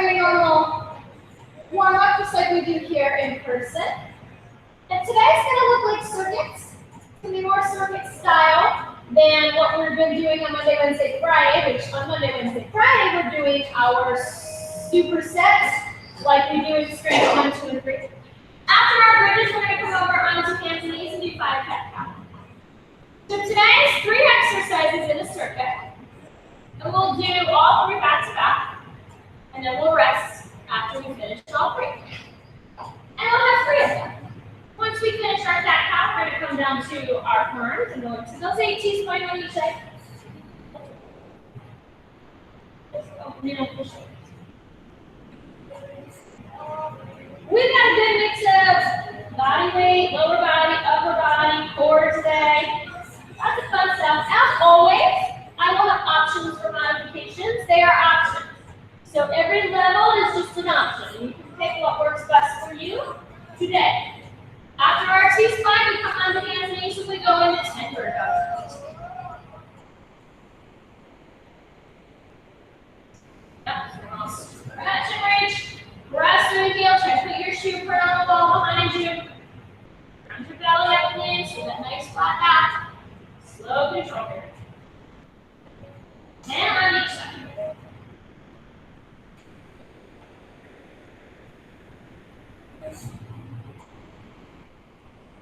very normal warm-up, just like we do here in person. And today's going to look like circuits. It's going to be more circuit style than what we've been doing on Monday, Wednesday, Friday, which on Monday, Wednesday, Friday, we're doing our supersets like we do in strength 1, 2, and 3. After our bridges, we're going to come over onto hands and knees and do 5 cat-cow. So today's 3 exercises in a circuit. And we'll do all 3 back-to-back. And then we'll rest after we finish all 3. And we'll have 3 of them. Once we finish our cat-cow, we're going to come down to our arms and go into those ATs going on each side. Open it up the shoulders. We've got a good mix of body weight, lower body, upper body, core today. Lots of fun stuff. As always, I will have options for modifications. They are options. So every level is just an option. You can pick what works best for you today. After our T-spine, we come onto hands and knees and we go into 10 verticals. Stretch and reach. Press through the heel. Try to put your shoe print on the wall behind you. Round your belly up and in, so that nice flat back. Slow control here. 10 on each side.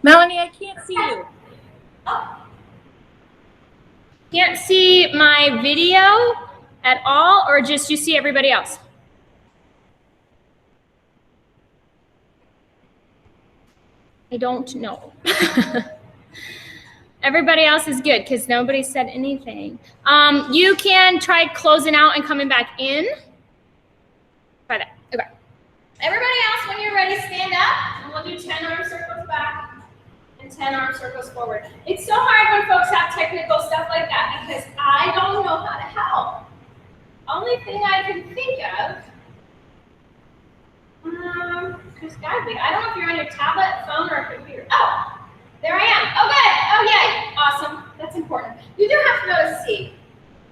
Melanie, I can't see you. Can't see my video at all, or just you see everybody else? I don't know. Everybody else is good because nobody said anything. You can try closing out and coming back in. Try that. Okay. Everybody else, when you're ready, stand up, and we'll do 10 arm circles back and 10 arm circles forward. It's so hard when folks have technical stuff like that because I don't know how to help. Only thing I can think of, there's gotta be. I don't know if you're on your tablet, phone, or computer. Oh, there I am. Oh, good. Oh, yay. Awesome. That's important. You do have to be able to see.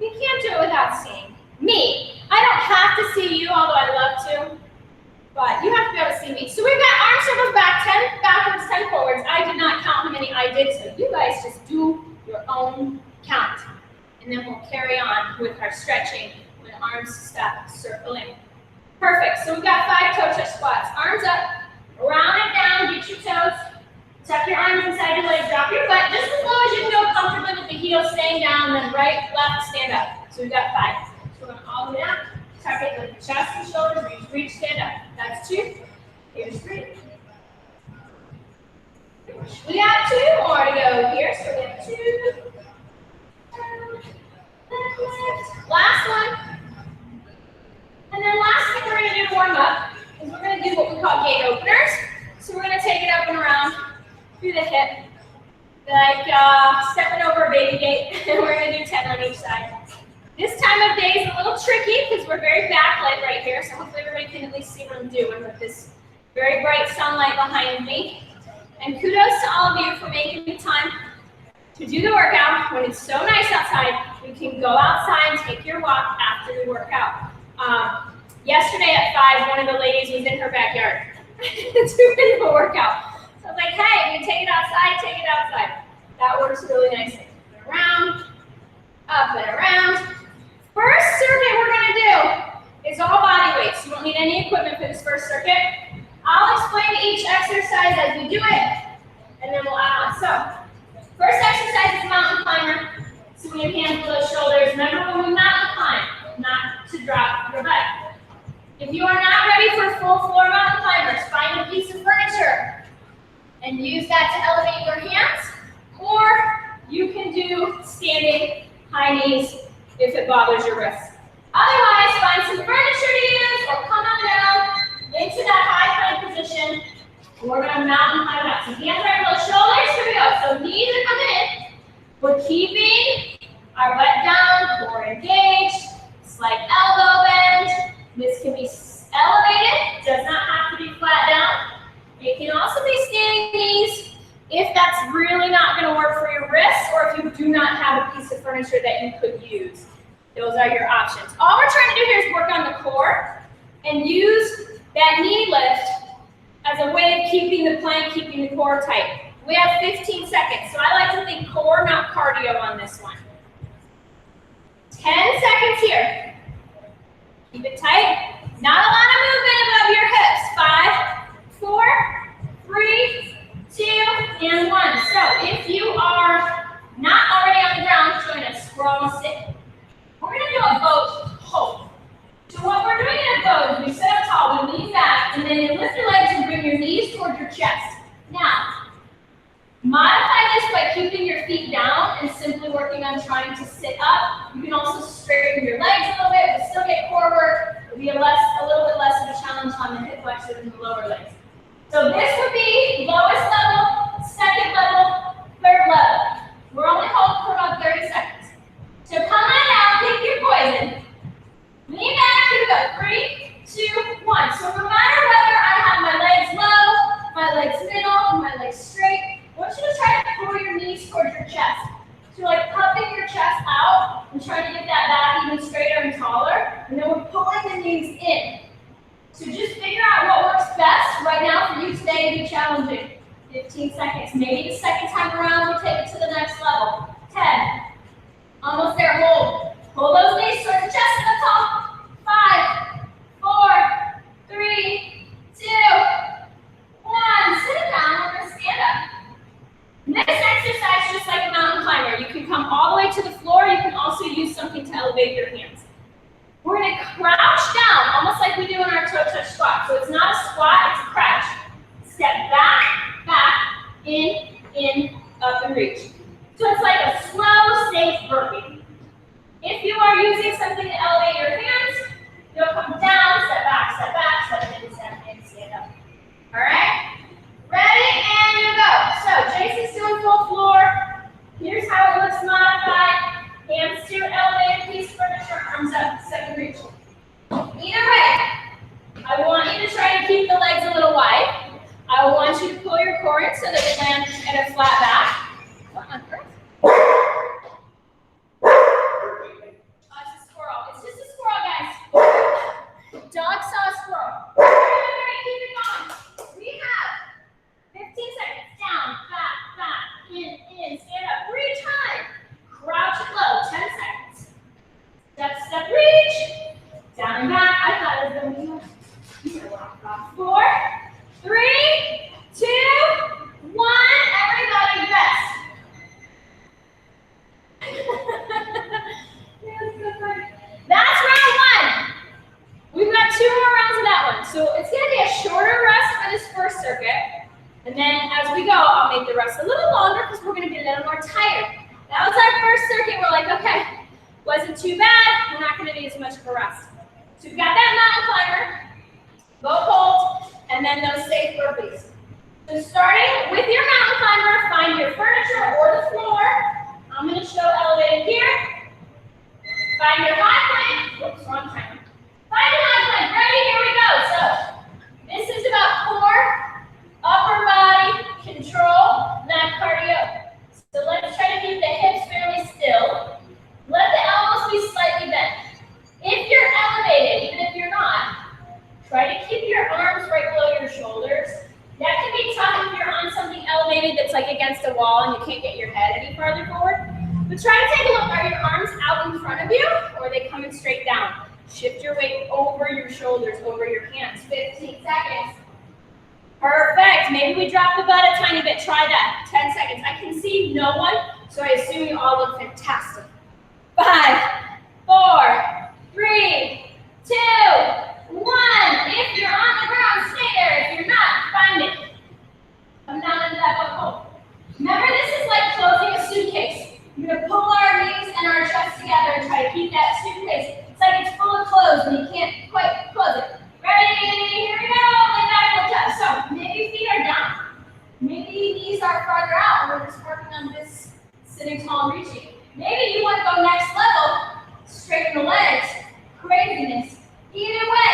You can't do it without seeing me. I don't have to see you, although I'd love to. But you have to be able to see me. So we've got arm circles back, 10 backwards, 10 forwards. I did not count how many I did, so you guys just do your own count. And then we'll carry on with our stretching when arms stop circling. Perfect. So we've got 5 toe touch squats. Arms up, round it down, get your toes. Tuck your arms inside your legs, drop your butt just as low as you can go comfortably with the heels staying down, then right, left, stand up. So we've got 5. So we're going all the way down. Tuck it with the chest and shoulders, reach, stand up. That's 2. Here's 3. We got 2 more to go here. So we have 2. Last one. And then last thing we're going to do to warm up is we're going to do what we call gate openers. So we're going to take it up and around through the hip, like stepping over a baby gate. And we're going to do 10 on each side. This time of day is a little tricky because we're very backlit right here, so hopefully everybody can at least see what I'm doing with this very bright sunlight behind me. And kudos to all of you for making the time to do the workout. When it's so nice outside, you can go outside and take your walk after the workout. Yesterday at 5, one of the ladies was in her backyard doing the workout. So I was like, hey, you take it outside, take it outside. That works really nicely. Around, up and around. First circuit we're going to do is all body weight. So you won't need any equipment for this first circuit. I'll explain each exercise as we do it, and then we'll add on. So, first exercise is mountain climber. So we have hands below shoulders. Remember when we mountain climb, not to drop your butt. If you are not ready for full floor mountain climbers, find a piece of furniture and use that to elevate your hands, or you can do standing high knees if it bothers your wrists. Otherwise, find some furniture to use or come on down into that high plank position. We're going to mountain climb up. So hands right below shoulders. Here we go. So knees are coming in. We're keeping our butt down, core engaged, slight elbow bend. This can be elevated, does not have to be flat down. It can also be standing knees if that's really not going to work for your wrists, or if you do not have a piece of furniture that you could use. Those are your options. All we're trying to do here is work on the core and use that knee lift as a way of keeping the plank, keeping the core tight. We have 15 seconds, so I like to think core, not cardio on this one. 10 seconds here. Keep it tight. Not a lot of movement above your hips. 5, 4, 3, 2, and 1. So if you are not already on the ground, join us. We're almost sit. We're going to do a boat hold. So what we're doing in a boat is we sit up tall, we lean back, and then you lift your legs and bring your knees towards your chest. Now, modify this by keeping your feet down and simply working on trying to sit up. You can also straighten your legs a little bit, but still get core work. It'll be a little bit less of a challenge on the hip flexor than the lower legs. So this would be lowest level, second level, third level. We're only holding for about 30 seconds. So come on down, pick your poison. Lean back, here we go. 3, 2, 1. So no matter whether I have my legs low, my legs middle, my legs straight, I want you to try to pull your knees towards your chest. So like puffing your chest out and trying to get that back even straighter and taller. And then we're pulling the knees in. So just figure out what works best right now for you today to be challenging. 15 seconds. Maybe the second time around we take it to the next level. 10. Almost there. Hold. Hold those knees towards the chest and the top. 5, 4, 3, 2, 1. Sit it down. We're going to stand up. This exercise is just like a mountain climber. You can come all the way to the floor. You can also use something to elevate your hands. We're going to crouch down, almost like we do in our toe touch squat. So it's not a squat, it's a crouch. Step back, back, in, up, and reach. So it's like a slow, safe burpee. If you are using something to elevate your hands, you'll come down, step back, stand up. All right? Ready, and you go. So Jason's doing full floor. Here's how it looks modified. Hands to your elevated piece of furniture, arms up, second reach. Either way, I want you to try to keep the legs a little wide. I want you to pull your core in so that you land at a flat back. What on earth? It's a squirrel. It's just a squirrel, guys. Dog saw a squirrel. All right, keep it going. We have 15 seconds. Down, back, in, stand up. Reach high. Crouch and low. 10 seconds. Step, reach. Down and back. I thought it was going to be 4, 3, 2, 1. Everybody rest. That's round 1. We've got 2 more rounds of that one. So it's going to be a shorter rest for this first circuit. And then as we go, I'll make the rest a little longer because we're going to be a little more tired. That was our first circuit. We're like, okay, wasn't too bad. We're not going to need as much of a rest. So we've got that mountain climber, boat hold, and then those safe burpees. So starting with your mountain climber, find your furniture or the floor. I'm going to show elevated here. Find your high plank. Whoops, wrong timer. Find your high plank. Ready? Here we go. So this is about core, upper body, control, not cardio. So let's try to keep the hips fairly still. Let the elbows be slightly bent. If you're elevated, even if you're not, try to keep your arms right below your shoulders. That can be tough if you're on something elevated that's like against a wall and you can't get your head any farther forward. But try to take a look. Are your arms out in front of you or are they coming straight down? Shift your weight over your shoulders, over your hands. 15 seconds. Perfect. Maybe we drop the butt a tiny bit. Try that. 10 seconds. I can see no one, so I assume you all look fantastic. 5, 4, 3, 2, 1. If you're on the ground, stay there. If you're not, find it. Come down into that boat hold. Remember, this is like closing a suitcase. We're going to pull our knees and our chest together and try to keep that suitcase. It's like it's full of clothes and you can't quite close it. Ready? Here we go. Lay back, look up. So maybe feet are down. Maybe knees are farther out. We're just working on this sitting tall and reaching. Maybe you want to go next level. Straighten the legs. Craziness. Either way,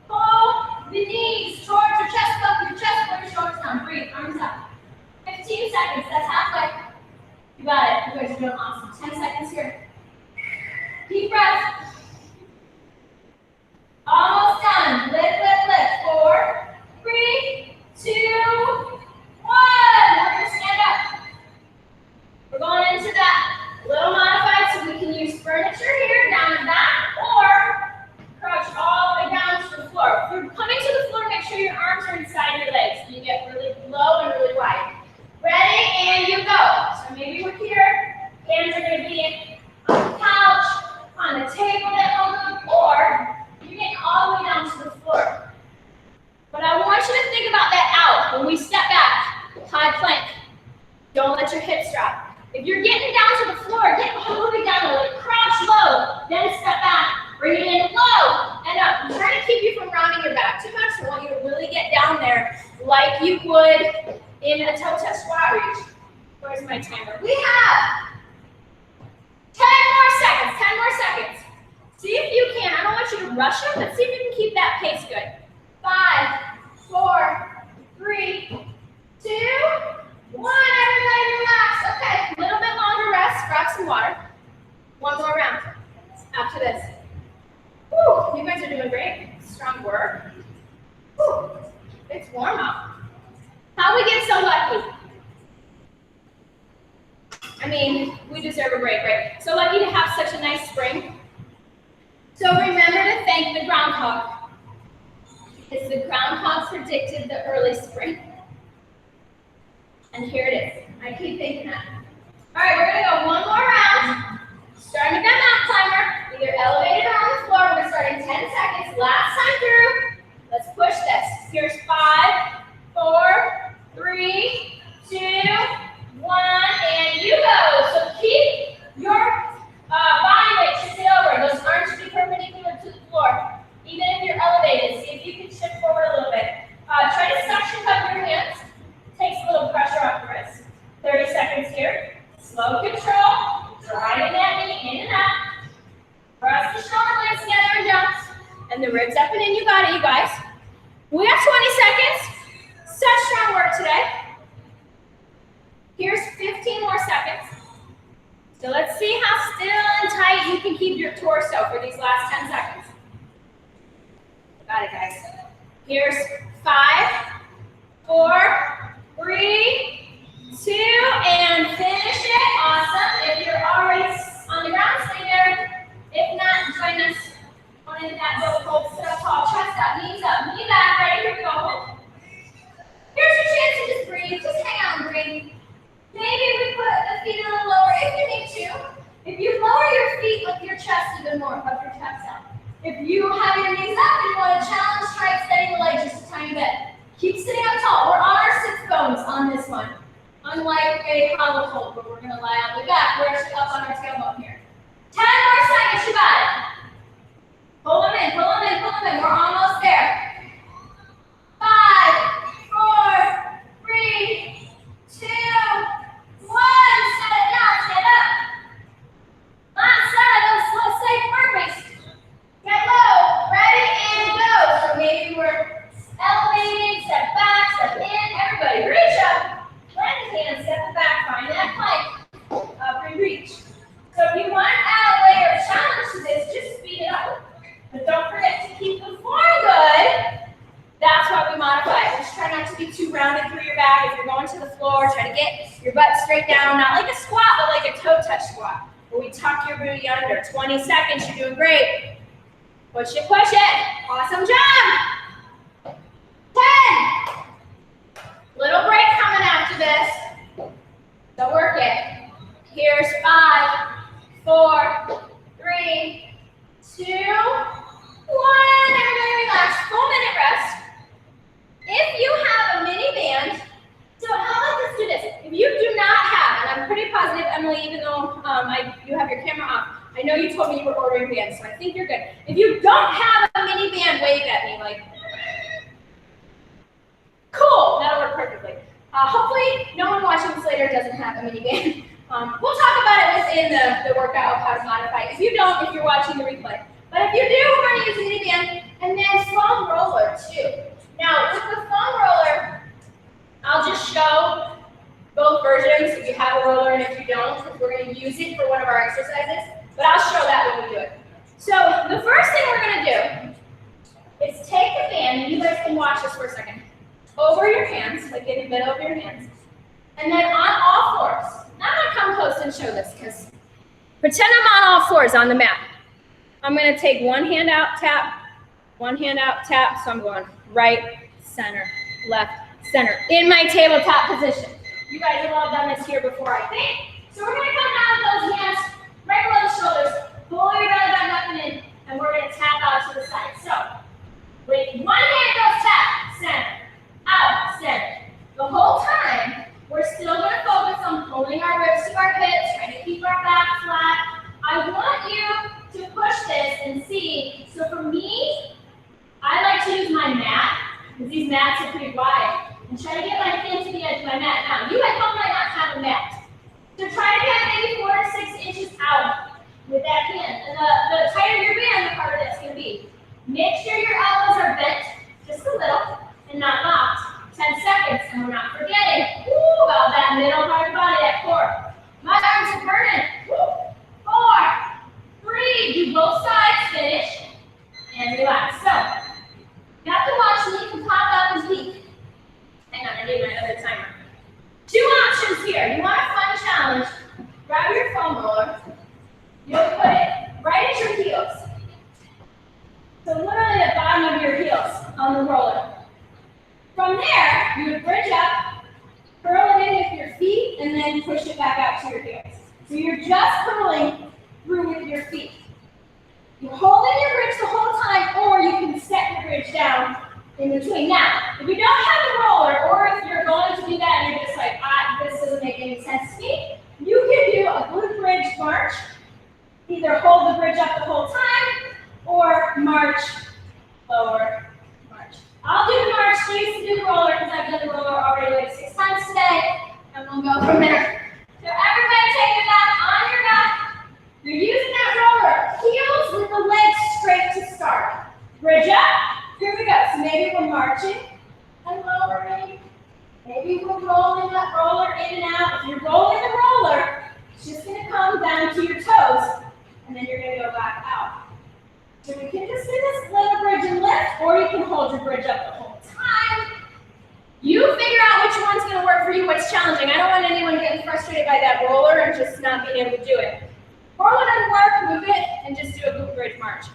pull the knees towards your chest, up your chest, put your shoulders down. Breathe, arms up. 15 seconds. That's halfway. You got it. You guys are doing awesome. 10 seconds here. Deep breath. Almost done. Lift, lift, lift. 4, 3, 2, 1. Now we're going to stand up. We're going into that little modified so we can use furniture here, down and back, or crouch all the way down to the floor. If you're coming to the floor, make sure your arms are inside your legs. You get really low and really wide. Ready, and you go. So maybe we're here. Hands are going to be on the couch, on the table that will move, or you're getting all the way down to the floor. But I want you to think about that out. When we step back, high plank. Don't let your hips drop. If you're getting down to the floor, get all the way down, like crouch low, then step back, bring it in low, and up. I'm trying to keep you from rounding your back too much. I want you to really get down there like you would in a toe touch squat reach. Where's my timer? We have 10 more seconds, 10 more seconds. See if you can. I don't want you to rush them, but see if you can keep that pace good. 5, 4, 3, 2, 1. Everybody relax. Okay, a little bit longer rest. Grab some water. One more round after this. Woo, you guys are doing great. Strong work. Woo, it's warm up. How we get so lucky? I mean, we deserve a break, right? So lucky to have such a nice spring. So remember to thank the groundhog, because the groundhog predicted the early spring. And here it is. I keep thinking that. All right, we're gonna go one more round. Starting with that mountain climber, either elevated or on the floor. We're starting 10 seconds. Last time through. Let's push this. Here's 5, 4, 3, 2, 1, and you go. So keep your body weight shifted over. Those arms should be perpendicular to the floor. Even if you're elevated, see if you can shift forward a little bit. Try to suction cup your hands. Takes a little pressure off the wrist. 30 seconds here. Slow control. Driving that knee in and out. Press the shoulder blades together and jumps. And the ribs up and in. You got it, you guys. We have 20 seconds. Such strong work today. Here's 15 more seconds. So let's see how still and tight you can keep your torso for these last 10 seconds. Got it, guys. Here's 5, 4, 3, 2, and finish it. Awesome. If you're already on the ground, stay there. If not, join us on in that little hold sit up tall, chest up, knee back. Ready? Here we go. Here's your chance to just breathe. Just hang out and breathe. Maybe we put the feet a little lower if you need to. If you lower your feet, lift your chest even more, up your chest out. If you have your knees up and you want to challenge, try extending the legs just a tiny bit. Keep sitting up tall. We're on our sits bones on this one. Unlike a hollow hold, where we're going to lie on the back, we're actually up on our tailbone here. 10 more seconds, you got it. Pull them in, pull them in, pull them in. We're almost there. 5, 4, 3, 2, 1. Set it down, stand up. Last set, let's say perfect. Get low, ready, and go. So maybe we're elevating, step back, step in. Everybody reach up, plant your hands, step back, find that plank, up and reach. So if you want to add a layer of challenge to this, just speed it up. But don't forget to keep the form good. That's why we modify it. Just try not to be too rounded through your back. If you're going to the floor, try to get your butt straight down, not like a squat, but like a toe touch squat, where we tuck your booty under. 20 seconds, you're doing great. Push it, push it. Awesome job. 10. Little break coming after this. So work it. Here's 5, 4, 3, 2, 1. Everybody relax. Full minute rest. If you have a mini band, so how about let's do this? If you do not have, and I'm pretty positive, Emily, even though you have your camera off, I know you told me you were ordering bands, so I think you're good. If you don't have a mini band, wave at me like, cool, that'll work perfectly. Hopefully, no one watching this later doesn't have a mini band. We'll talk about it within the workout of how to modify it. If you don't, if you're watching the replay. But if you do, we're going to use a mini band, and then foam roller too. Now, with the foam roller, I'll just show both versions if you have a roller and if you don't, because we're going to use it for one of our exercises. But I'll show that when we do it. So the first thing we're going to do is take a band, and you guys can watch this for a second, over your hands, like in the middle of your hands, and then on all fours. Now I'm gonna come close and show this, because pretend I'm on all fours on the mat. I'm gonna take one hand out, tap, one hand out, tap, so I'm going right, center, left, center, in my tabletop position. You guys have all done this here before, I think. So we're gonna come down with those hands right below the shoulders, pull your belly button up and in, and we're gonna tap out to the side. So, with one hand goes tap, center, out, center. The whole time, we're still gonna focus on pulling our ribs to our hips, trying to keep our back flat. I want you to push this and see. So for me, I like to use my mat, because these mats are pretty wide, and try to get my hand to the edge of my mat. Now, you at home might not have a mat. So try to get maybe 4 to 6 inches out with that hand. And the tighter your band, the harder that's going to be. Make sure your elbows are bent just a little and not locked. 10 seconds, and we're not forgetting about that middle part of the body, that core. My arms are burning. 4, 3, do both sides, finish, and relax. So, you have to watch me from top up and peak. Hang on, I need my other timer. 2 options here. You want a fun challenge? Grab your foam roller. You'll put it right at your heels. So literally the bottom of your heels on the roller. From there, you would bridge up, curl it in with your feet, and then push it back out to your heels. So you're just curling through with your feet. You hold in your bridge the whole time, or you can set your bridge down in between. Now, if you don't have a roller, or if you're going to do that and you're just like, this doesn't make any sense to me, you can do a glute bridge march. Either hold the bridge up the whole time, or march, lower, march. I'll do the march, you used to do the roller, because I've done the roller already like 6 times today, and we'll go from there. So everybody take it back on your back. You're using that roller, heels with the legs straight to start. Bridge up. Here we go. So maybe we're marching and lowering. Maybe we're rolling that roller in and out. If you're rolling the roller, it's just going to come down to your toes, and then you're going to go back out. So we can just do this little bridge and lift, or you can hold your bridge up the whole time. You figure out which one's going to work for you, what's challenging. I don't want anyone getting frustrated by that roller and just not being able to do it. Roller doesn't work, move it, and just do a glute bridge march.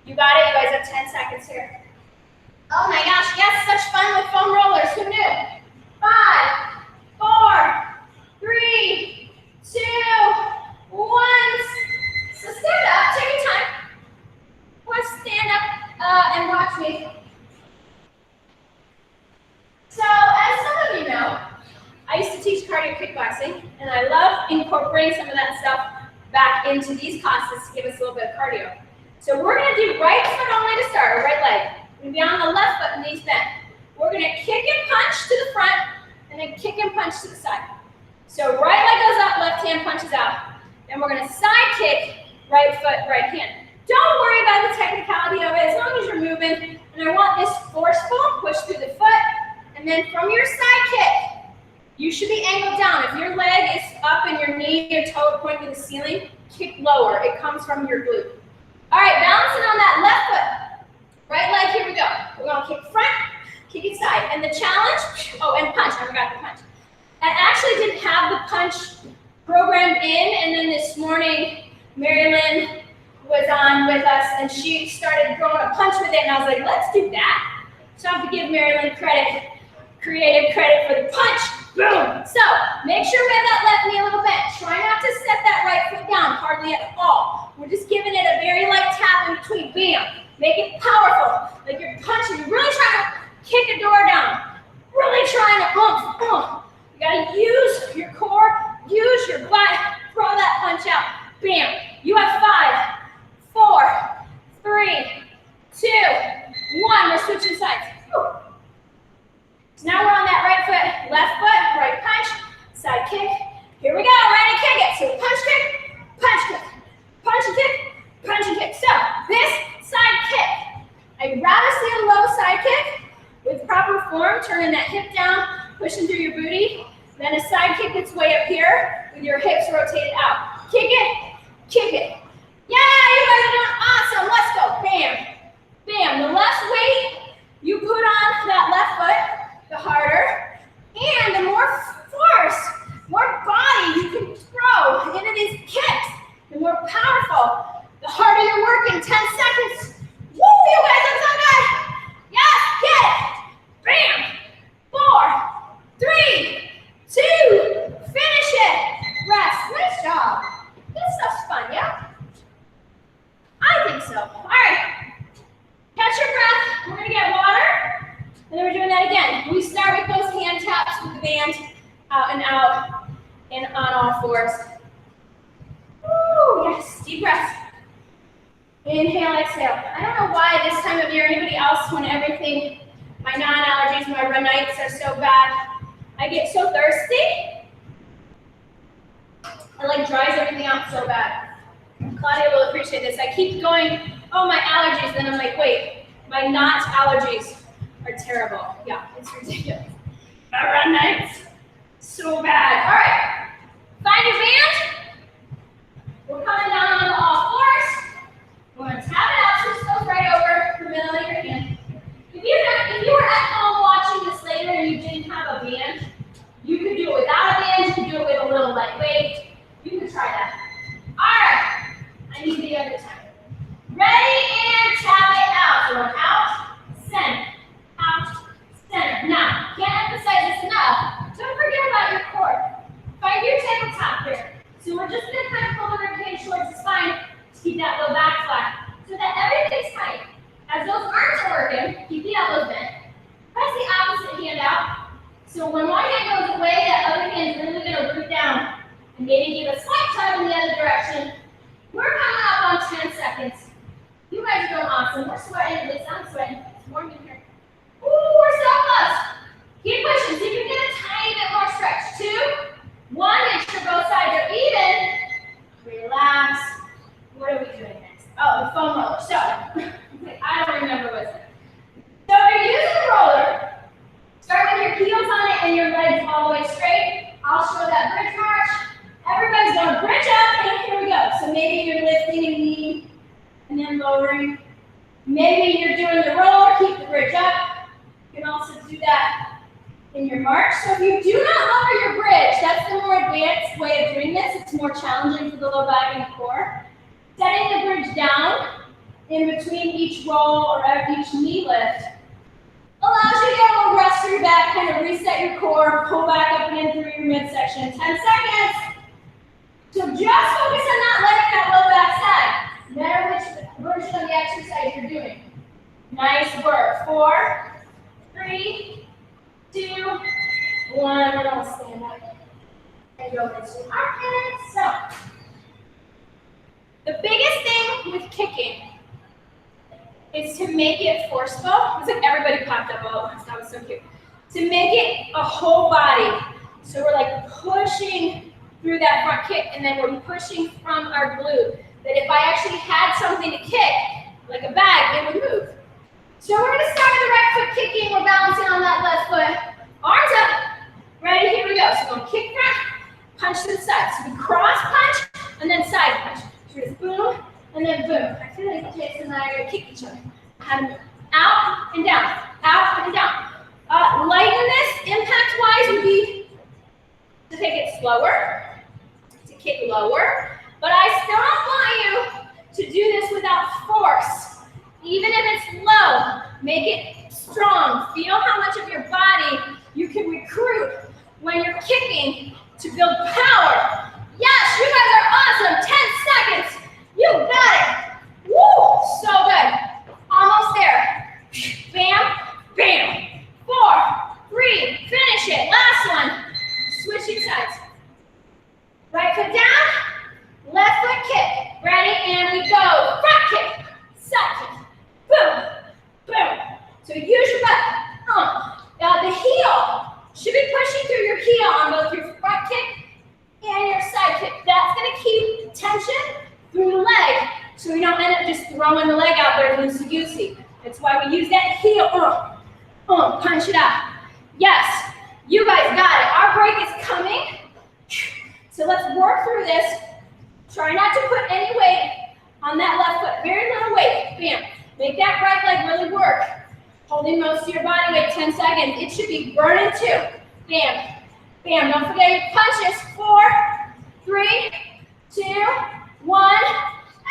You got it? You guys have 10 seconds here. Oh my gosh, yes, such fun with foam rollers. Who knew? 5, 4, 3, 2, 1. So stand up, take your time. Let's stand up and watch me. So as some of you know, I used to teach cardio kickboxing, and I love incorporating some of that stuff back into these classes to give us a little bit of cardio. So we're going to do right foot only to start, or right leg. We're going to be on the left foot and knees bent. We're going to kick and punch to the front, and then kick and punch to the side. So right leg goes up, left hand punches out. Then we're going to side kick, right foot, right hand. Don't worry about the technicality of it, as long as you're moving. And I want this forceful push through the foot, and then from your side kick, you should be angled down. If your leg is up and your knee or toe pointing to the ceiling, kick lower. It comes from your glute. All right, balancing on that left foot. Right leg, here we go. We're going to kick front, kick it side. And the challenge, and punch. I forgot the punch. I actually didn't have the punch programmed in, and then this morning, Mary Lynn was on with us, and she started throwing a punch with it, and I was like, let's do that. So I have to give Mary Lynn credit, creative credit for the punch. Boom. So make sure we have that left knee a little bent. Try not to set that right foot down hardly at all. We're just giving it a very light tap in between. Bam. Make it powerful. Like you're punching. You're really trying to kick a door down. Really trying to You got to use your core, use your butt, throw that punch out. Bam. You have 5, 4, 3, 2, 1. We're switching sides. Whew. So now we're on that right foot, left foot, right punch, side kick. Here we go, ready to kick it. So punch kick, punch kick, punch and kick, punch and kick. So this side kick, I'd rather see a low side kick with proper form, turning that hip down, pushing through your booty. Then a side kick that's way up here with your hips rotated out. Kick it, kick it. Yeah, you guys are doing awesome. Let's go. Bam. Bam. The less weight you put on that left foot, the harder, and the more force, more body you can throw into these kicks, the more powerful, the harder you're working. 10 seconds. Woo, you guys are so good. Yes, get it. Bam. 4, 3, 2, finish it. Rest. Nice job. This stuff's fun, yeah? I think so. All right. Catch your breath. We're going to get water. And then we're doing that again. We start with those hand taps with the band out and on all fours. Woo, yes. Deep breath. Inhale, exhale. I don't know why this time of year, anybody else, when everything, my non-allergies, my rhinitis are so bad, I get so thirsty. It like dries everything out so bad. Claudia will appreciate this. I keep going, oh, my allergies, then I'm like, wait, my not allergies are terrible. Yeah, it's ridiculous. My rhinitis, so bad. All right, find your band. We're coming down on all fours. We're going to tap it out, switch those right over the middle of your hand. If you were at home watching this later and you didn't have a band, you could do it without a band, you could do it with a little lightweight. You can try that. All right, I need the other time. Ready, and tap it out. So we're out, center. Now, can't emphasize this enough. Don't forget about your core. Find your tabletop here. So we're just going to kind of pull the ribcage towards the spine to keep that low back flat, so that everything's tight. As those arms are working, keep the elbows bent. Press the opposite hand out. So when one hand goes away, that other hand's really going to root down and maybe give a slight tug in the other direction. We're coming up on 10 seconds. You guys are doing awesome. We're sweating, at least I'm sweating. It's warm in here. Ooh, we're so close. Keep pushing. See if you can get a tiny bit more stretch. 2, 1, make sure both sides are even. Relax. What are we doing next? Oh, the foam roller. So, I don't remember what's it. So if you're using the roller, start with your heels on it and your legs all the way straight. I'll show that bridge march. Everybody's going to bridge up, and here we go. So maybe you're lifting a knee and then lowering. Maybe you're doing the roller, keep the bridge up. You can also do that in your march. So if you do not lower your bridge, that's the more advanced way of doing this. It's more challenging for the low back and the core. Setting the bridge down in between each roll or each knee lift allows you to get a little rest for your back, kind of reset your core, pull back up and in through your midsection. 10 seconds. So just focus on not letting that low back sag, no matter which version of the exercise you're doing. Nice work. 4, 3, 2, 1. And I'll stand up and go into armpits. So, the biggest thing with kicking is to make it forceful. It's like everybody popped up all at once. That was so cute. To make it a whole body. So we're like pushing through that front kick, and then we're pushing from our glute. That if I actually had something to kick, like a bag, it would move. So we're going to start with the right foot kicking. We're balancing on that left foot. Arms up. Ready? Here we go. So we're going to kick front, punch to the side. So we cross punch, and then side punch. So it's boom, and then boom. I feel like Jason and I are going to kick each other. Out and down, out and down. Lighten this, impact-wise, would be to take it slower, to kick lower, but I still don't want you to do this without force. Even if it's low, make it strong. Feel how much of your body you can recruit when you're kicking to build power. Yes, you guys are awesome. 10 seconds. You got it. Woo, so good. Almost there. Bam, bam. 4, 3, finish it. Last one. Switching sides. Right foot down, left foot kick. Ready? And we go. Front kick, side kick. Boom, boom. So use your butt. The heel should be pushing through your heel on both your front kick and your side kick. That's going to keep tension through the leg, so we don't end up just throwing the leg out there loosey-goosey. That's why we use that heel. Punch it out. Yes, you guys got it. Our break is coming. So let's work through this. Try not to put any weight on that left foot. Very little weight. Bam. Make that right leg really work. Holding most of your body weight, 10 seconds. It should be burning too. Bam, bam. Don't forget your punches. 4, 3, 2, 1.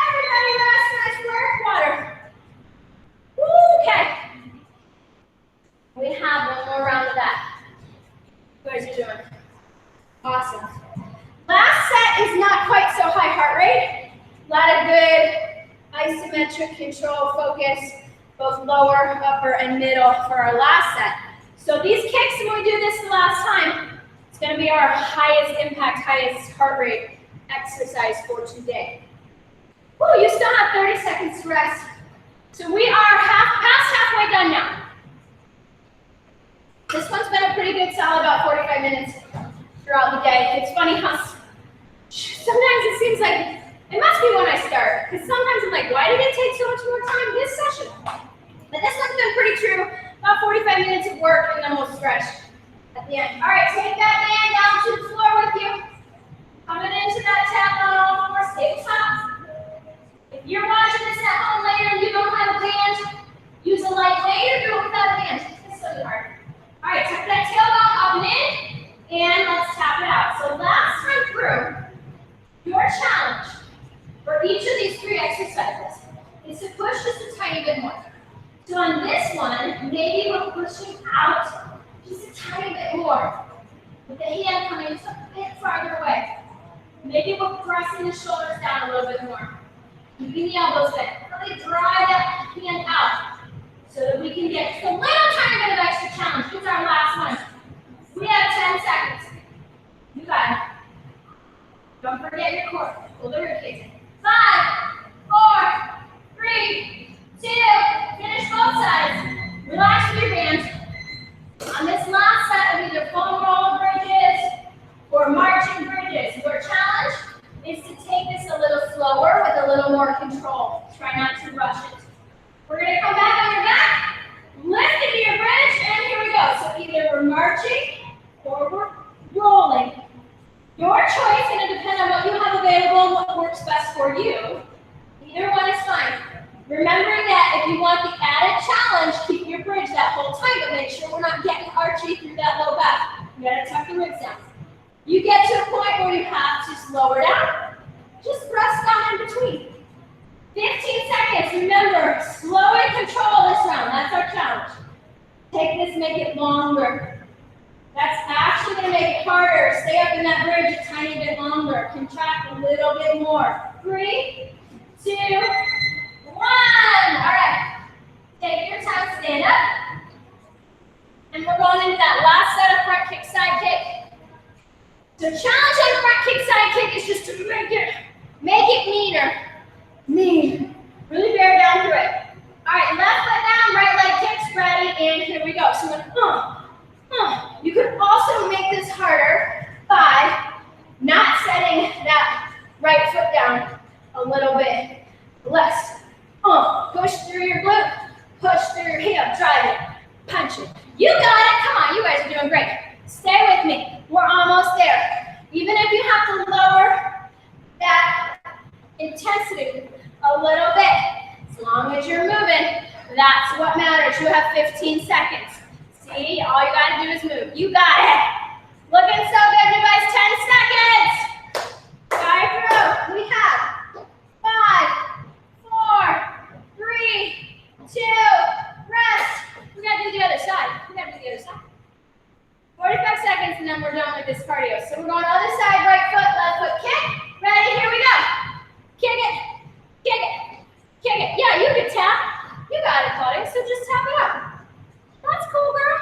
Everybody rest, nice work. Water. Okay. We have one more round of that. You guys are doing awesome. Last set is not quite so high heart rate. A lot of good isometric control focus, both lower, upper, and middle for our last set. So these kicks, when we do this the last time, it's going to be our highest impact, highest heart rate exercise for today. Woo, you still have 30 seconds to rest. So we are past halfway done now. This one's been a pretty good solid about 45 minutes throughout the day. It's funny how sometimes it seems like it must be when I start, because sometimes I'm like, why did it take so much more time this session? But this one's been pretty true. About 45 minutes of work, and then we'll stretch at the end. All right, take that band down to the floor with you. Coming into that tap on all fours, tabletop. If you're watching this at home later and you don't have a band, use a light weight or do it without a band. It's so hard. All right, tuck that tailbone up and in, and let's tap it out. So last time through, your challenge for each of these 3 exercises is to push just a tiny bit more. So on this one, maybe we're pushing out just a tiny bit more, with the hand coming just a bit farther away. Maybe we're pressing the shoulders down a little bit more. Keeping the elbows bent. Really drive that hand out so that we can get just a little tiny bit of extra challenge. It's our last one. We have 10 seconds. You got it. Don't forget your core. Pull the ribcage in. 5, 4, 3, 2. Finish both sides. Relax your band. On this last set of either foam roll bridges or marching bridges, your challenge is to take this a little slower with a little more control. Try not to rush it. We're going to come back on your back, lift into your bridge, and here we go. So either we're marching or we're rolling. Your choice is going to depend on what you have available and what works best for you. Either one is fine. Remembering that if you want the added challenge, keep your bridge that whole time, but make sure we're not getting archy through that low back. You got to tuck the ribs down. You get to a point where you have to slow down. Just press down in between. 15 seconds. Remember, slow and control this round. That's our challenge. Take this, make it longer. That's actually going to make it harder. Stay up in that bridge a tiny bit longer. Contract a little bit more. 3, 2, 1. All right. Take your time, stand up. And we're going into that last set of front kick, side kick. So challenge on front kick, side kick is just to make it meaner. Mean. Really bear down through it. All right, left foot down, right leg kicks, ready, and here we go. So you could also make this harder by not setting that right foot down a little bit less. Push through your glute, push through your heel, drive it, punch it. You got it. Come on, you guys are doing great. Stay with me. We're almost there. Even if you have to lower that intensity a little bit, as long as you're moving, that's what matters. You have 15 seconds. See, all you gotta do is move. You got it. Looking so good, you guys. 10 seconds. Drive through. We have 5, 4, 3, 2, rest. We gotta do the other side. 45 seconds and then we're done with this cardio. So we're going other side, right foot, left foot, kick. Ready, here we go. Kick it, kick it, kick it. Yeah, you can tap. You got it, Claudia, so just tap it up. That's cool, girl.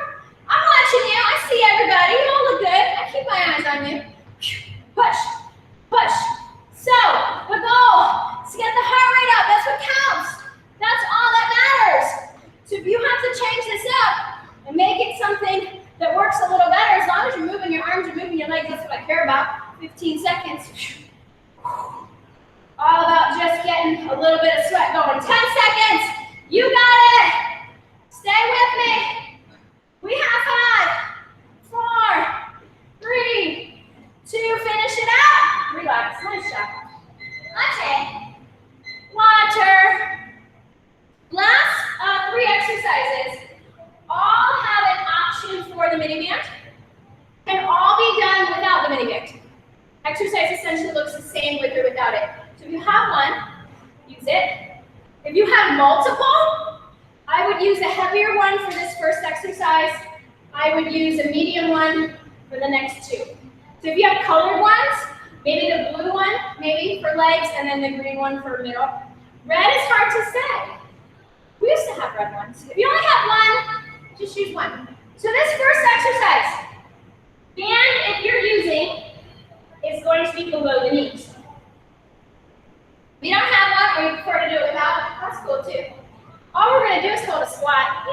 I'm watching you. I see everybody. You all look good. I keep my eyes on you. Push, push. So, the goal is to get the heart rate up. That's what counts. That's all that matters. So if you have to change this up and make it something that works a little better, as long as you're moving your arms, you're moving your legs, that's what I care about. 15 seconds. All about just getting a little bit of sweat going. 10 seconds. You got it. Stay with me. We have 5, 4, 3, 2. Finish it out. Relax. Nice job. Okay. Water. Last exercise essentially looks the same with or without it. So if you have one, use it. If you have multiple, I would use a heavier one for this first exercise. I would use a medium one for the next two. So if you have colored ones, maybe the blue one, maybe for legs, and then the green one for middle. Red is hard to say. We used to have red ones. If you only have one, just use one. So this first exercise, band, if you're using, is going to be below the knees. If you don't have one or you prefer to do it without, that's cool too. All we're going to do is hold a squat.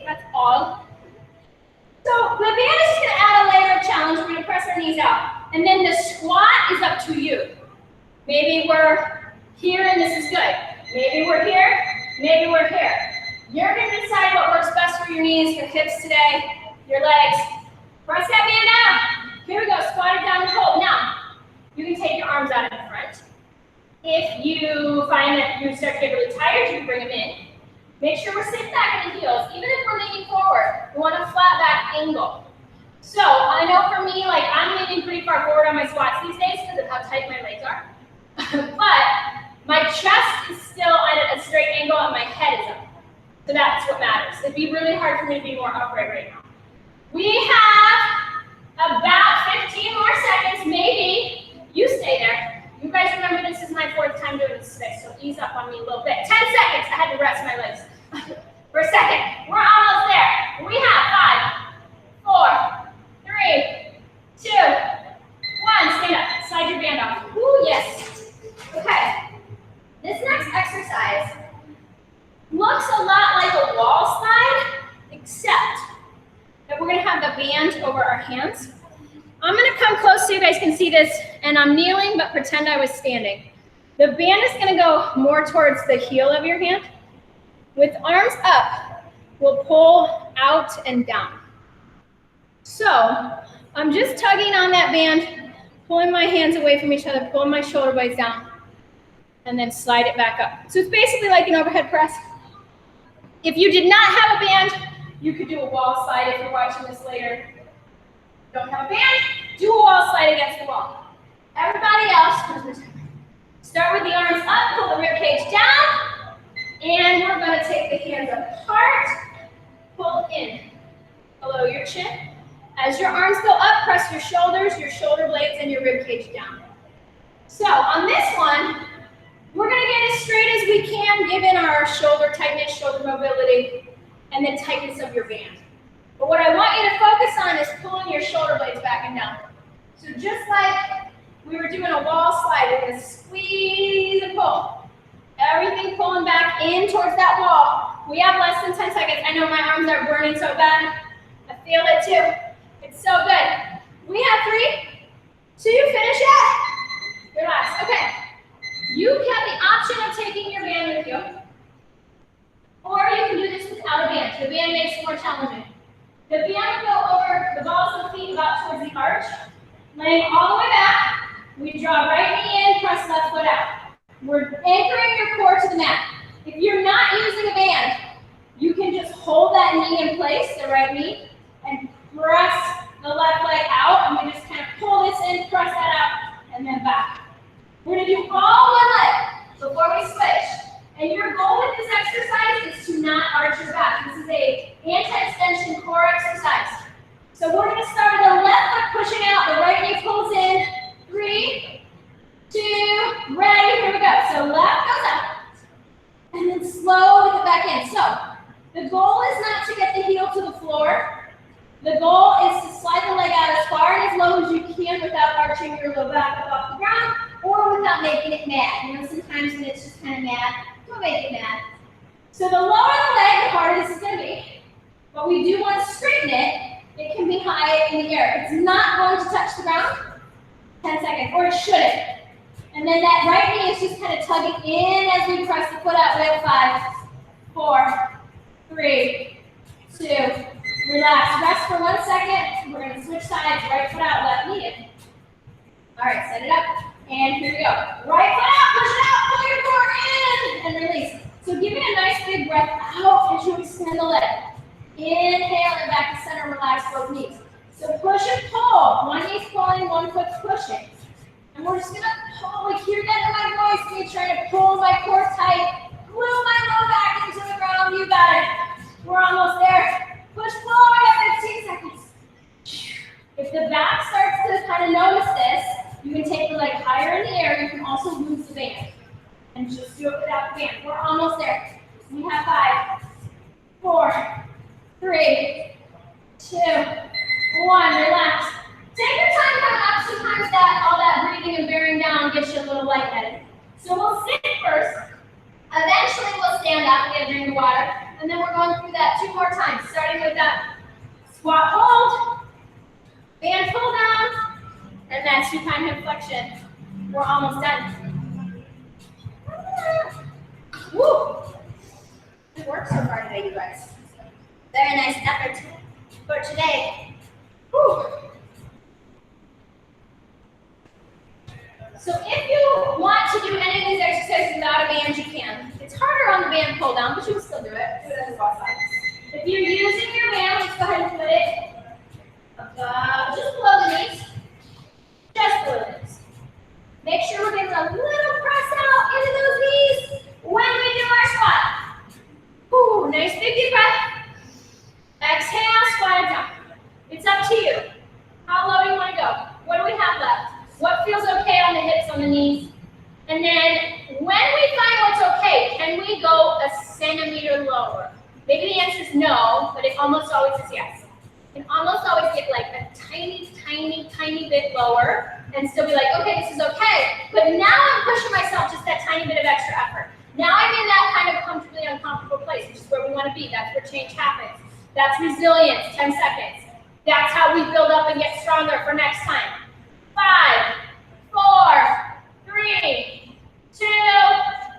That's all. So the band is just going to add a layer of challenge. We're going to press our knees out. And then the squat is up to you. Maybe we're here and this is good. Maybe we're here. Maybe we're here. You're going to decide what works best for your knees, your hips today, your legs. Press that band out. Here we go. Squat it down and hold. Now, you can take your arms out in the front. If you find that you start to get really tired, you can bring them in. Make sure we're sitting back in the heels. Even if we're leaning forward, we want a flat back angle. So I know for me, like I'm leaning pretty far forward on my squats these days because of how tight my legs are. But my chest is still at a straight angle and my head is up. So that's what matters. It'd be really hard for me to be more upright right now. We have about 15 more seconds, maybe. You stay there. You guys remember this is my fourth time doing this today, so ease up on me a little bit. 10 seconds. I had to rest my legs for a second. We're almost there. We have 5, 4, 3, 2, 1. Stand up. Slide your band off. Ooh, yes. Okay. This next exercise looks a lot like a wall slide, except that we're going to have the band over our hands. I'm going to come close so you guys can see this, and I'm kneeling, but pretend I was standing. The band is going to go more towards the heel of your hand. With arms up, we'll pull out and down. So I'm just tugging on that band, pulling my hands away from each other, pulling my shoulder blades down, and then slide it back up. So it's basically like an overhead press. If you did not have a band, you could do a wall slide if you're watching this later. Don't have a band, do a wall slide against the wall. Everybody else, start with the arms up, pull the rib cage down, and we're going to take the hands apart, pull in below your chin. As your arms go up, press your shoulders, your shoulder blades, and your rib cage down. So on this one, we're going to get as straight as we can given our shoulder tightness, shoulder mobility, and the tightness of your band. But what I want you to focus on is pulling your shoulder blades back and down. So just like we were doing a wall slide, we're going to squeeze and pull. Everything pulling back in towards that wall. We have less than 10 seconds. I know my arms are burning so bad. I feel it too. It's so good. We have 3, 2, finish it. Relax. Okay. You have the option of taking your band with you, or you can do this without a band. The band makes it more challenging. The band will go over the balls of the feet about towards the arch. Laying all the way back, we draw right knee in, press left foot out. We're anchoring your core to the mat. If you're not using a band, you can just hold that knee in place, the right knee, and press the left leg out, and we just kind of pull this in, press that out, and then back. We're going to do all one leg before we switch. And your goal with this exercise is to not arch your back. This is a anti-extension core exercise. So we're going to start with the left foot pushing out, the right knee pulls in. 3, 2, ready, here we go. So left goes up, and then slowly get back in. So the goal is not to get the heel to the floor. The goal is to slide the leg out as far and as low as you can without arching your low back up off the ground or without making it mad. You know, sometimes when it's just kind of mad, don't make it mad. So the lower the leg, the harder this is going to be. But we do want to straighten it. It can be high in the air. It's not going to touch the ground. 10 seconds, or it shouldn't. And then that right knee is just kind of tugging in as we press the foot out. We have 5, 4, 3, 2, relax. Rest for 1 second. We're going to switch sides. Right foot out, left knee in. All right, set it up. And here we go. Right foot out, push it out, pull your core in, and release. So give me a nice big breath out as you extend the leg. Inhale and back to center, relax both knees. So push and pull. One knee's pulling, one foot's pushing. back starts to kind of notice this, you can take the leg higher in the air. You can also lose the band. And just do it without the band. We're almost there. We have 5, 4, 3, 2, 1. Relax. Take your time coming up. Sometimes all that breathing and bearing down gets you a little lightheaded. So we'll sit first. Eventually we'll stand up and get a drink of water. And then we're going through that 2 more times, starting with that squat hold, band pull down, and that supine hip flexion. We're almost done. Woo! Good work so far today, you guys. Very nice effort for today. Woo! So if you want to do any of these exercises without a band, you can. It's harder on the band pull down, but you can still do it. Do it as a boss side. If you're using your band, let's go ahead and put it above, just below the knees. Just below the knees. Make sure we're getting a little press out into those knees when we do our squat. Ooh, nice big deep breath. Exhale, squat it down. It's up to you. How low do you want to go? What do we have left? What feels okay on the hips, on the knees? And then when we find what's okay, can we go a centimeter lower? Maybe the answer is no, but it almost always is yes. You can almost always get like a tiny, tiny, tiny bit lower and still be like, okay, this is okay. But now I'm pushing myself just that tiny bit of extra effort. Now I'm in that kind of comfortably uncomfortable place, which is where we want to be. That's where change happens. That's resilience, 10 seconds. That's how we build up and get stronger for next time. 5, 4, 3, 2,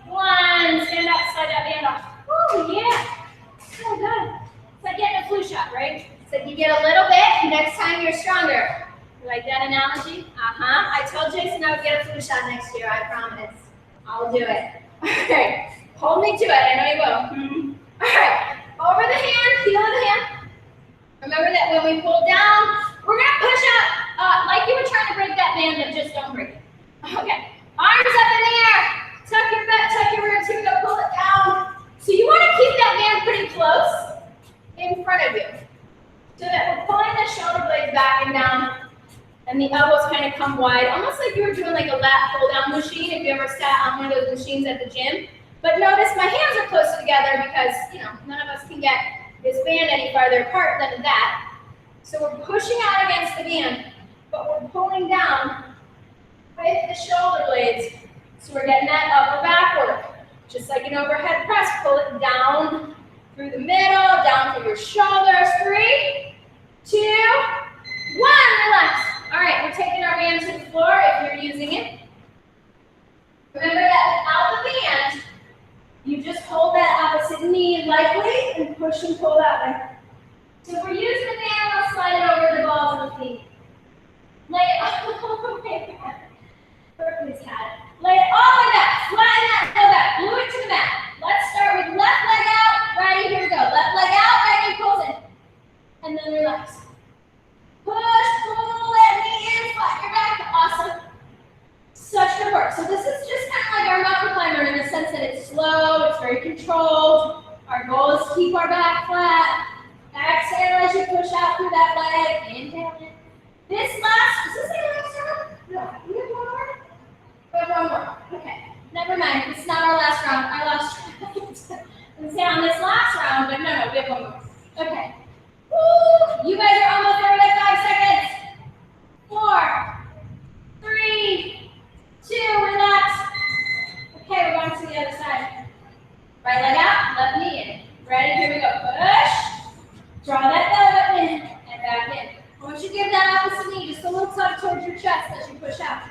1. Stand up, slide that band off. Oh yeah. So good. It's like getting a flu shot, right? It's like you get a little bit, next time you're stronger. You like that analogy? I told Jason I would get a flu shot next year, I promise. I'll do it. Okay, hold me to it, I know you will. All right, over the hand, heel of the hand. Remember that when we pull down, we're gonna push up like you were trying to break that band, but just don't break it. Okay, arms up in the air. Tuck your butt, tuck your ribs. Here we go, pull it down. So you want to keep that band pretty close in front of you, so that we're pulling the shoulder blades back and down, and the elbows kind of come wide, almost like you were doing like a lat pull-down machine if you ever sat on one of those machines at the gym. But notice my hands are closer together because, you know, none of us can get this band any farther apart than that. So we're pushing out against the band, but we're pulling down with the shoulder blades. So we're getting that upper back work. Just like an overhead press, pull it down through the middle, down through your shoulders. 3, 2, 1, relax. All right, we're taking our band to the floor if you're using it. Remember that without the band, you just hold that opposite knee lightly and push and pull that way. So if we're using the band, let's slide it over the balls of the feet. Lay it all the way back. Perfect, cat. Lay it all the way back. Flatten that heel back. Glue it to the mat. Let's start with left leg out. Righty, here we go. Left leg out, right knee pulls in. And then relax. Push, pull that knee in, flatten your back. Awesome. Such good work. So this is just kind of like our mountain climber in the sense that it's slow, it's very controlled. Our goal is to keep our back flat. Exhale as you push out through that leg. Inhale in. This last, is this the last round? No, we have one more? We have one more. Okay. Never mind. It's not our last round. Our last round. We say on this last round, but no, we have one more. Okay. Woo! You guys are almost there with 5 seconds. 4, 3, 2, relax. Okay, we're going to the other side. Right leg out, left knee in. Ready? Here we go. Push. Draw that elbow in and back in. I want you to give that opposite knee just a little tug towards your chest as you push out.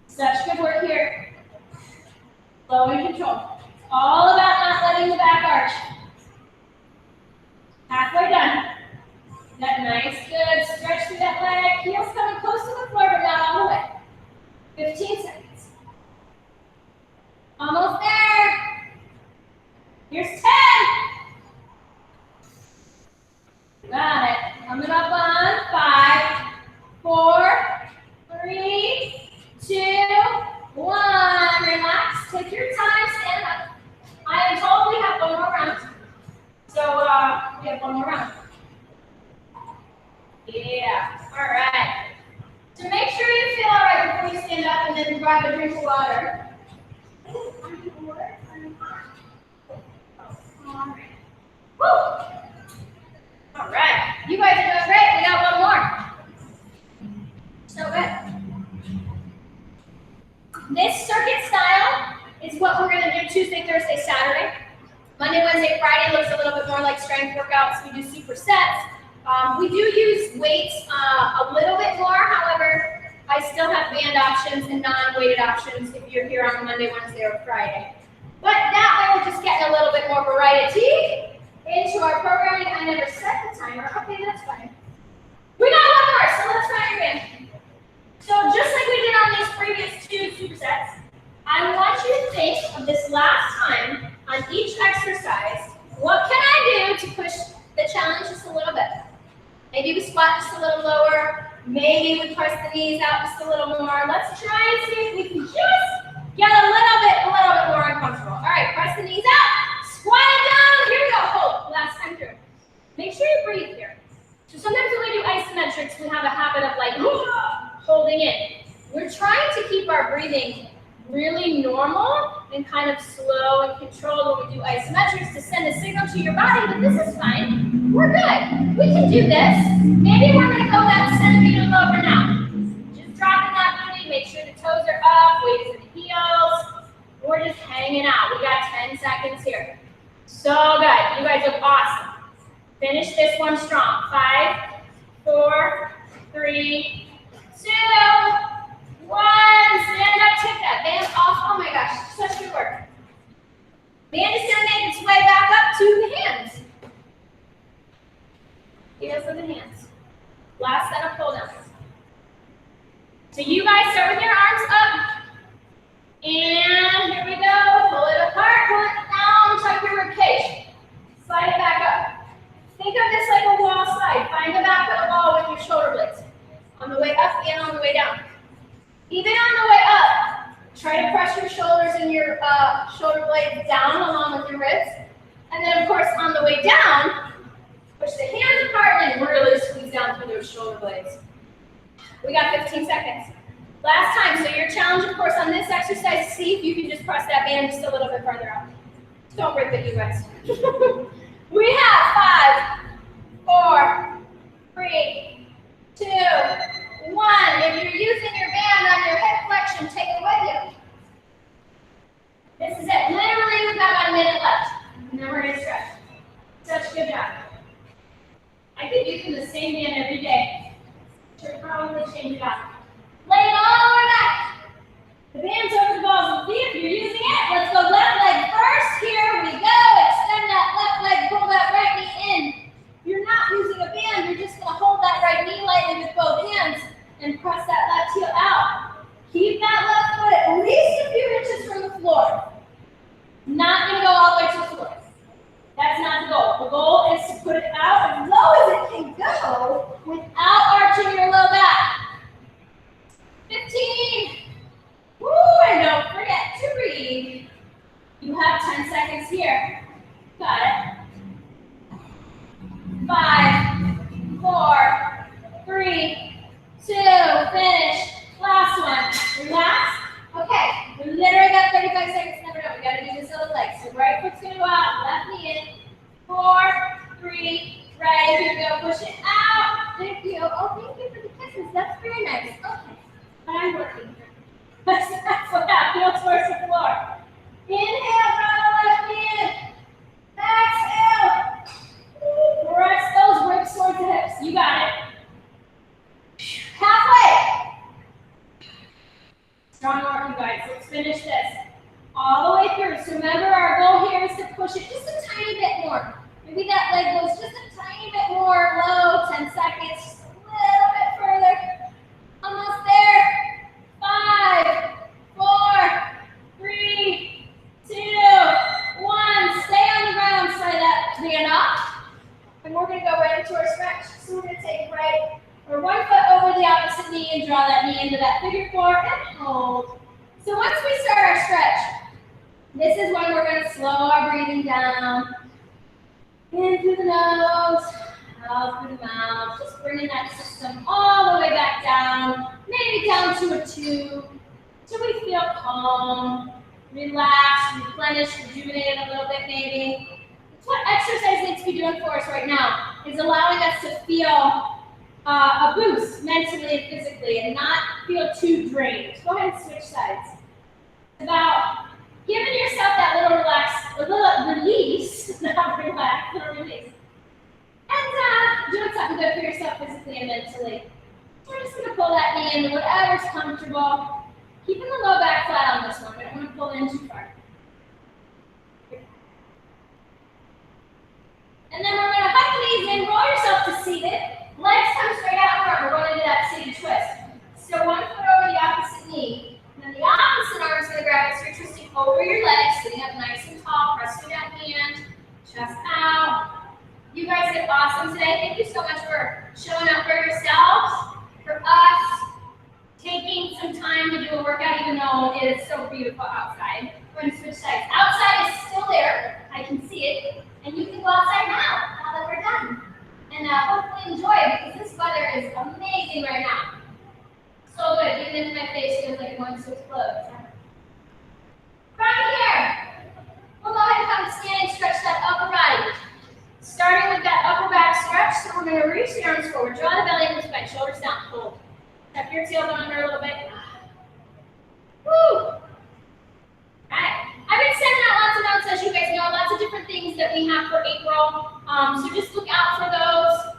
Such good work here. Slow and control. All about not letting the back arch. Halfway done. That nice, good stretch through that leg. Heels coming close to the floor, but not all the way. 15 seconds. Almost there. Here's 10. Got it. Coming up on 5, 4, 3, 2, 1. Relax. Take your time. Stand up. I am told we have one more round. So we have one more round. Yeah. All right. then grab a drink of water. Woo! All right, you guys are doing great. We got one more. So good. This circuit style is what we're gonna do Tuesday, Thursday, Saturday. Monday, Wednesday, Friday looks a little bit more like strength workouts. We do supersets. We do use weights a little bit more. However, I still have band options and non-weighted options if you're here on Monday, Wednesday, or Friday. But that way we're just getting a little bit more variety into our programming. I never set the timer. Okay, that's fine. We got one more, so let's try it again. So just like we did on these previous two supersets, I want you to think of this last time on each exercise. What can I do to push the challenge just a little bit? Maybe we squat just a little lower. Maybe we press the knees out just a little more. Let's try and see if we can just get a little bit more uncomfortable. All right, press the knees out, squat it down. Here we go, hold, last time through. Make sure you breathe here. So sometimes when we do isometrics, we have a habit of like holding in. We're trying to keep our breathing really normal and kind of slow and controlled when we do isometrics to send a signal to your body that this is fine, we're good, we can do this. Maybe we're gonna go that centimeter lower now. Just dropping that booty, make sure the toes are up, weight is in the heels. We're just hanging out. We got 10 seconds here. So good, you guys look awesome. Finish this one strong. 5, 4, 3, 2, 1, stand up, tip that band off. Oh my gosh, such good work. Band is gonna make its way back up to the hands. Heels of the hands. Last set of pull downs. So you guys start with your arms up. And here we go. Pull it apart, pull it down, tuck your rib cage. Slide it back up. Think of this like a wall slide. Find the back of the wall with your shoulder blades. On the way up and on the way down. Even on the way up, try to press your shoulders and your shoulder blades down along with your ribs. And then, of course, on the way down, push the hands apart and really squeeze down through those shoulder blades. We got 15 seconds. Last time, so your challenge, of course, on this exercise, see if you can just press that band just a little bit farther out. Don't rip it, you guys. We have 5, 4, 3, 2, 1. If you're using your band on your hip flexion, take it with you. This is it. Literally, we've got about a minute left. And then we're going to stretch. Such a good job. I could use the same band every day. Should probably change it up. Lay it all over back. The band's over the balls of the feet. If you're using it, let's go left leg first. Here we go. Extend that left leg. Pull that right knee in. If you're not using a band, you're just going to hold that right knee lightly with both hands and press that left heel out. Keep that left foot at least a few inches from the floor. Not going to go all the way to the floor. That's not the goal. The goal is to put it out as low as it can go without arching your low back. 15. Woo, and don't forget to breathe. You have 10 seconds here. Got it. 5, 4, 3, 2, finish. Last one. Relax. Okay, we literally got 35 seconds. Never know. We got to do this other leg. So right foot's going to go out, left knee in. 4, 3, right. Here we go. Push it out. Thank you. Oh, thank you for the kisses. That's very nice. Okay. But I'm working. That's what happens towards the floor. Inhale, draw the left knee in. Exhale. Press those ribs towards the hips. You got it. Halfway. Strong work, you guys. Let's finish this. All the way through. So remember, our goal here is to push it just a tiny bit more. Maybe that leg goes just a tiny bit more low. 10 seconds. Just a little bit further. Almost there. 5, 4, 3, 2, 1. Stay on the ground. Slide that band off. And we're going to go right into our stretch. So we're going to take right or one foot over the opposite knee and draw that knee into that figure 4 and hold. So once we start our stretch, this is when we're going to slow our breathing down. In through the nose, out through the mouth. Just bringing that system all the way back down. Maybe down to a 2. Till we feel calm, relaxed, replenished, rejuvenated a little bit maybe. It's what exercise needs to be doing for us right now, is allowing us to feel a boost mentally and physically and not feel too drained. Go ahead and switch sides. It's about giving yourself that little relax, a little release, not relax, little release. And doing something good for yourself physically and mentally. We're just going to pull that knee into whatever's comfortable. Keeping the low back flat on this one. We don't want to pull in too far. And then we're going to hug the knees in, roll yourself to seated. Legs come straight out front. We're going into that seated twist. So one foot over the opposite knee. And then the opposite arm is going to grab it. So you're twisting over your legs, sitting up nice and tall, pressing that hand, chest out. You guys did awesome today. Thank you so much for showing up for yourselves, for us, taking some time to do a workout even though it is so beautiful outside. We're going to switch sides. Outside is still there. I can see it. And you can go outside now that we're done. And hopefully enjoy it because this weather is amazing right now. So good. Even if my face feels like it wants to explode. From here, we'll go ahead and come to stand and stretch that upper body. Starting with that upper back stretch, so we're going to reach the arms forward. Draw the belly into the spine, shoulders down, hold. Tuck your tailbone under a little bit. Woo! Alright. I've been sending out lots of notes, as you guys know, lots of different things that we have for April. So just look out for those.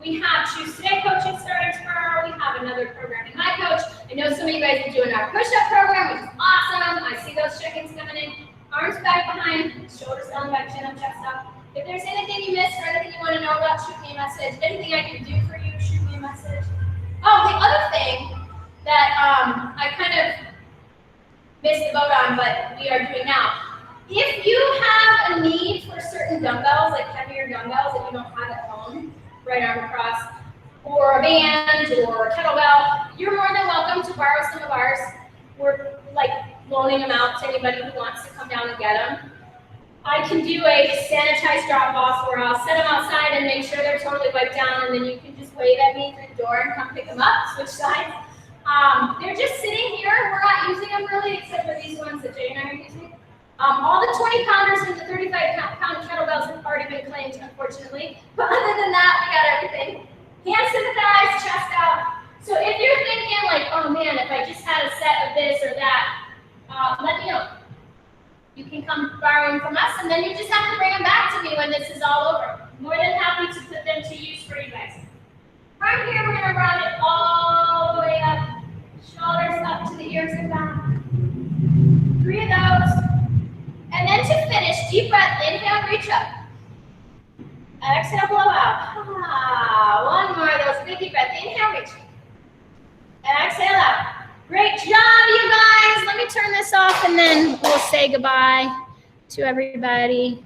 We have Choose Today coaching starting tomorrow. We have another program in My Coach. I know some of you guys are doing our push-up program, which is awesome. I see those check-ins coming in. Arms back behind, shoulders down, back, chin up, chest up. If there's anything you missed or anything you want to know about, shoot me a message. Anything I can do for you, shoot me a message. Oh, the other thing that I kind of missed the boat on, but we are doing now. If you have a need for certain dumbbells, like heavier dumbbells that you don't have at home, right arm across, or a band or a kettlebell, you're more than welcome to borrow some of ours. We're like loaning them out to anybody who wants to come down and get them. I can do a sanitized drop off where I'll set them outside and make sure they're totally wiped down, and then you can just wave at me through the door and come pick them up, switch sides. They're just sitting here. We're not using them really, except for these ones that Jay and I are using. All the 20-pounders and the 35-pound kettlebells have already been claimed, unfortunately. But other than that, we got everything. Hands to the thighs, chest out. So if you're thinking like, oh man, if I just had a set of this or that, let me know. You can come borrow them from us, and then you just have to bring them back to me when this is all over. More than happy to put them to use for you guys. From here, we're going to round it all the way up. Shoulders up to the ears and back. 3 of those. And then to finish, deep breath, inhale, reach up. Exhale, blow out. One more of those, big deep breath. Inhale, reach. And exhale out. Great job, you guys. Let me turn this off and then we'll say goodbye to everybody.